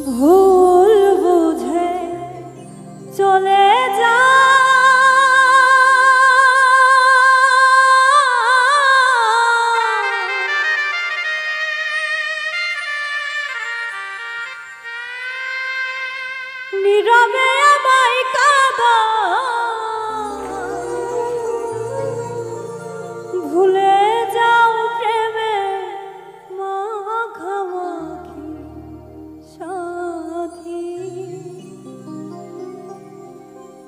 ভুল বুঝে চলে যা নীরবে আমায় কাঁদা ভুলে যাও প্রেমে মাখামাখি সাথী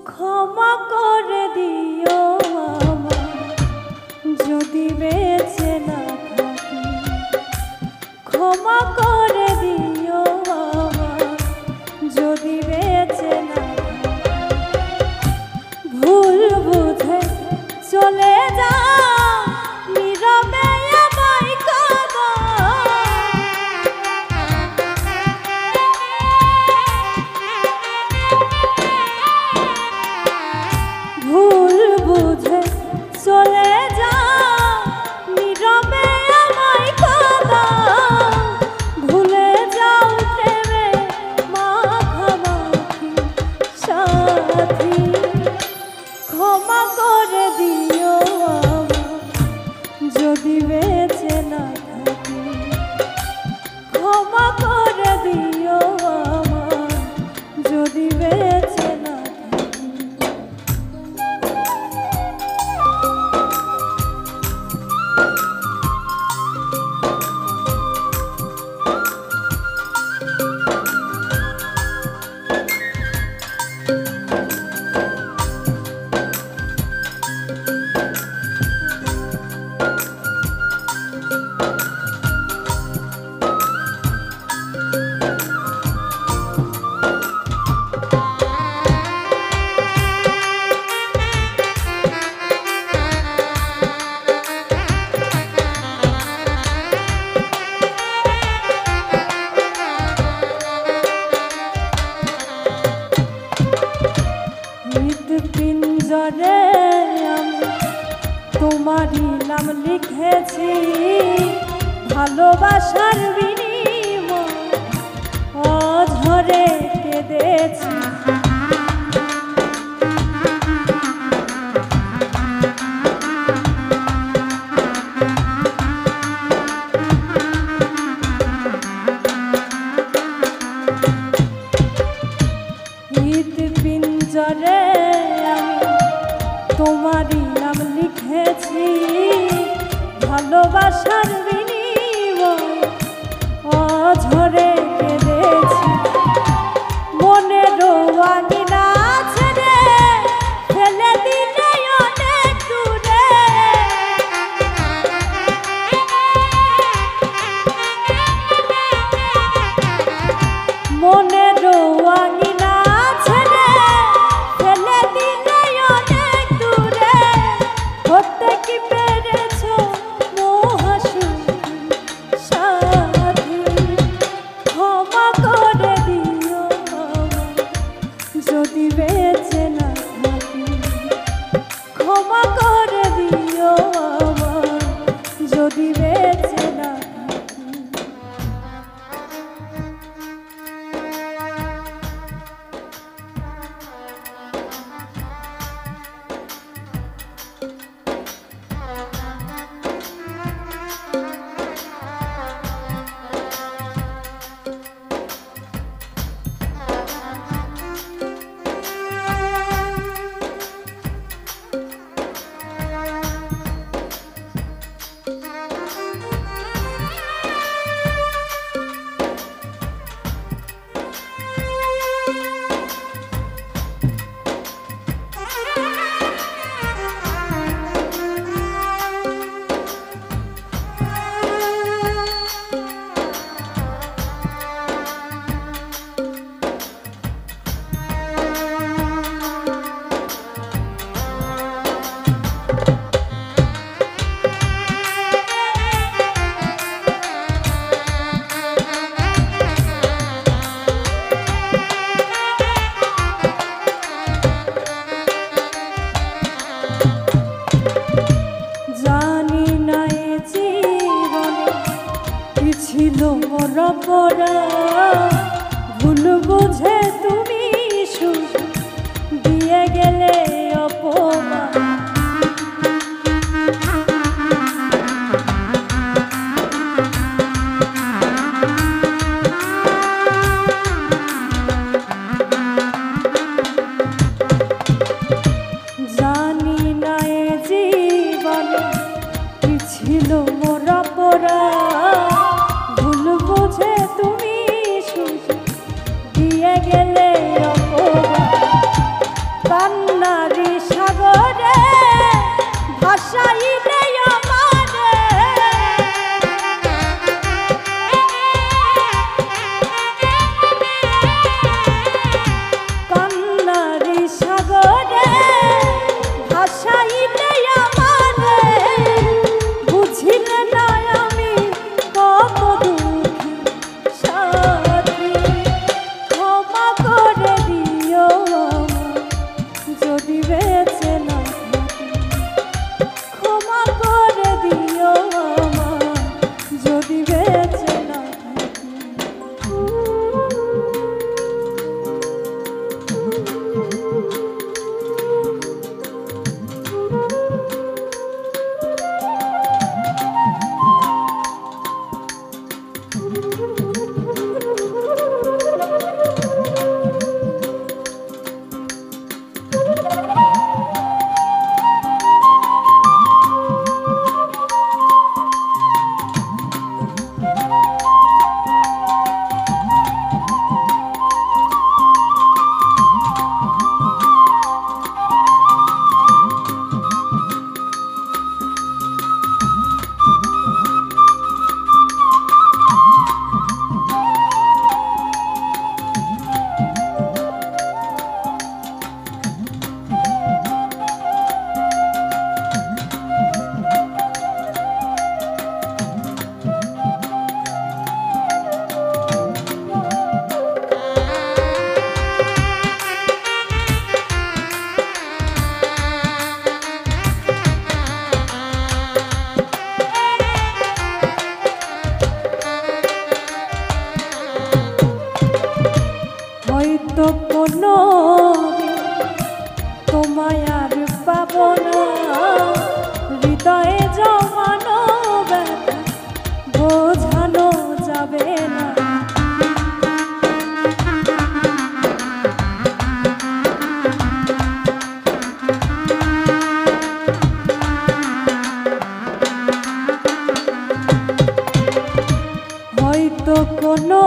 ক্ষমা করে দিও আমায় যদি বেঁচে না থাকি ক্ষমা করে দিও আমায় যদি বেঁচে না ভুল বুঝে চলে যা নীরবে আমায় কাঁদা ভুল বুঝে চলে যা নীরবে আমায় কাঁদা ভুলে যাও প্রেমে মাখামাখি সাথী ক্ষমা করে দিও আমায় যদি বেঁচে না থাকি ক্ষমা করে দিও আমায় যদি বেঁচে না থাকি পিঞ্জরে আমি তোমারই নাম লিখেছি ভালোবাসার বিনিময় অঝরে কেঁদেছি পিঞ্জরে তোমারই নাম লিখেছি ভালোবাসার বিনিময় অঝরে কেঁদেছি মনের আঙিনা ছেড়ে ফেলে দিলে অনেক দূরে মনের আঙিনা ছেড়ে ফেলে দিলে অনেক দূরে হতে কি পেরেছ মহাসুখী সাথী ক্ষমা করে দিও আমায় যদি বেঁচে না থাকি ক্ষমা করে দিও আমায় যদি বেঁচে না ভুল বুঝে তুমি সুখ দিয়ে গেলে অপমান। জানি না এ জীবনে কি ছিল মোর অপরাধ, ভুল বুঝে তুমি সুখ দিয়ে গেলে অপরাধ। কান্নারি সাগরে ভাসাইলে আমারে, কান্নারি সাগরে ভাসাইলে আমারে, বুঝিলে না আমি কত দুঃখী সাথী। ক্ষমা করে দিও যদি বেঁচে না থাকি, ক্ষমা করে দিও যদি বেঁচে না থাকি। হয়তো কোনো তোমায় আর পাব না, হৃদয়ে জমানো ব্যথা বোঝানো যাবে না। হয়তো কোনো